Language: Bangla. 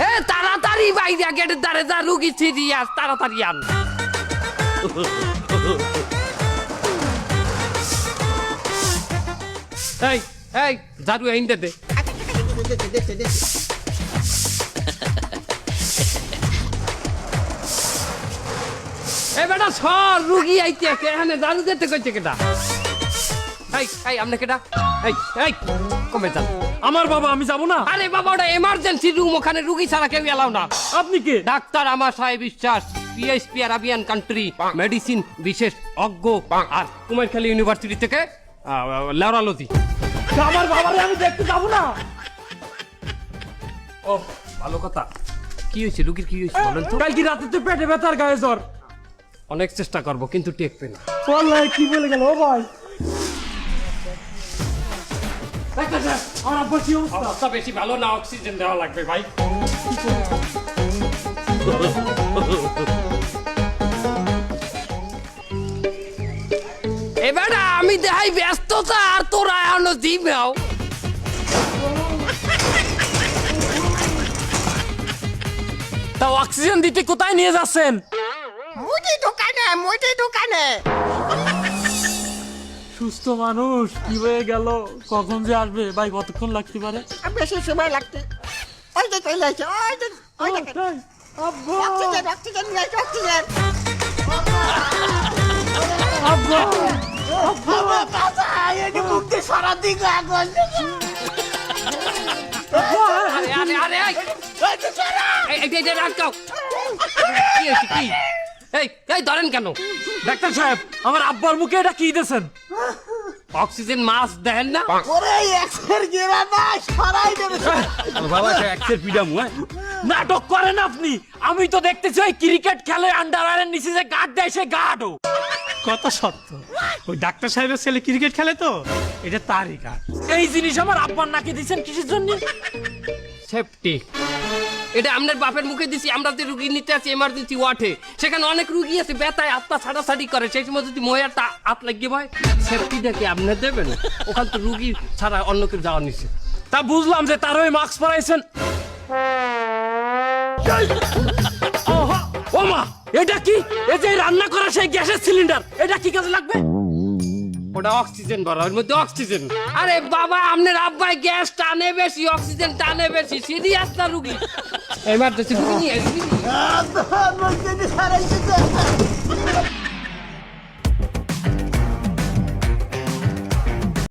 এ তাড়াতাড়ি বাইরে গেটের দ্বারে যা, রুগী সিরিয়াস, তাড়াতাড়ি আন। এই এই ঝাড়ু আইন দে। এ বেটা সর, রুগী আইতে আছে, এখানে ঝাড়ু দিতে কইছে কেটা? এই এই আপনি কেটা? এই এই কমে যান। আমার বাবা, আমি যাব না। আরে বাবা, ওটা এমার্জেন্সি রুম, ওখানে রুগী ছাড়া কেউ এলাও না। আপনি কে? ডাক্তার আমার সাহেব বিশ্বাস, পিএইচপি আরাবিয়ান কান্ট্রি, মেডিসিন বিশেষ অজ্ঞ, আর কুমারখালী ইউনিভার্সিটি থেকে লেওরালজি। আমার বাবারে আমি দেখতে যাব না। ও ভালো কথা। কি হয়েছে রুগীর, কি হয়েছে বলেন তো? কালকে রাতে তো পেটে ব্যথার, গায়ে জ্বর। অনেক চেষ্টা করবো কিন্তু টেকবে না। বললাই কি বলে গেল ও ভাই? আমার আব্বার কি অবস্থা? অবস্থা বেশি ভালো না, অক্সিজেন দেওয়া লাগবে ভাই। এবার আমি দেখাই ব্যস্ততা, আর তোরা এখনো জিমেও। তা অক্সিজেন দিতে কোথায় নিয়ে যাচ্ছেন? মুদি দোকানে। সুস্থ মানুষ কি হয়ে গেল, কখন যে আসবে ভাই? কতক্ষণ লাগতে পারে? আর বেশি সময় লাগতে, ওই যে চলে আসছে, ওই যে তাই? আব্বা, অক্সিজেন নিয়ে আসছে, অক্সিজেন। আব্বা, মুক্তি সারা দিক আগুন। আরে আরে আরে এই রাখাও। কি হয়েছে কি? এই এই ধরেন কেন? ডাক্তার সাহেব, আমার আব্বার মুখে এটা কি দিয়েছেন? অক্সিজেন মাস্ক দেন না? ওরে এক্সের গেরা না, সারাই দেবে। বাবা এক্সের পিডাম হয়। নাটক করেন আপনি। আমি তো দেখতেছি ওই ক্রিকেট খেলে আন্ডারওয়্যারের নিচে যে গার্ড দেয়, সে গার্ডও। কথা সত্য, ওই ডাক্তার সাহেবের ছেলে ক্রিকেট খেলে তো, এটা তারই কাজ। এই জিনিস আমার আব্বার নাকে দিয়েছেন কিসের জন্য? সেফটি। এটা আপনার বাপের মুখে দিছি। আমরা যে রুগী নিতে আছি এমার্জেন্সি ওয়ার্ডে, সেখানে অনেক রুগী আছে ব্যথায় আত্মা ছাড়াছাড়ি করে, সেই সময় যদি ময়ারটা হাত লাগিয়ে হয়, সেফটি দেখে আপনি দেবেন। ওখান তো রুগী ছাড়া অন্য কেউ যাওয়া নিছে। তা বুঝলাম যে তার ওই মাস্ক পরাইছেন। ও মা, এটা কি? এই যে রান্না করা সেই গ্যাসের সিলিন্ডার, এটা কি কাজে লাগবে? ওটা অক্সিজেন ভরা, ওর মধ্যে অক্সিজেন। আরে বাবা, আপনার আব্বাই গ্যাস টানে বেশি, অক্সিজেন টানে বেশি, সিরিয়াস না রুগী। এমার্জেন্সি রুগী নিয়ে সারাই দিতে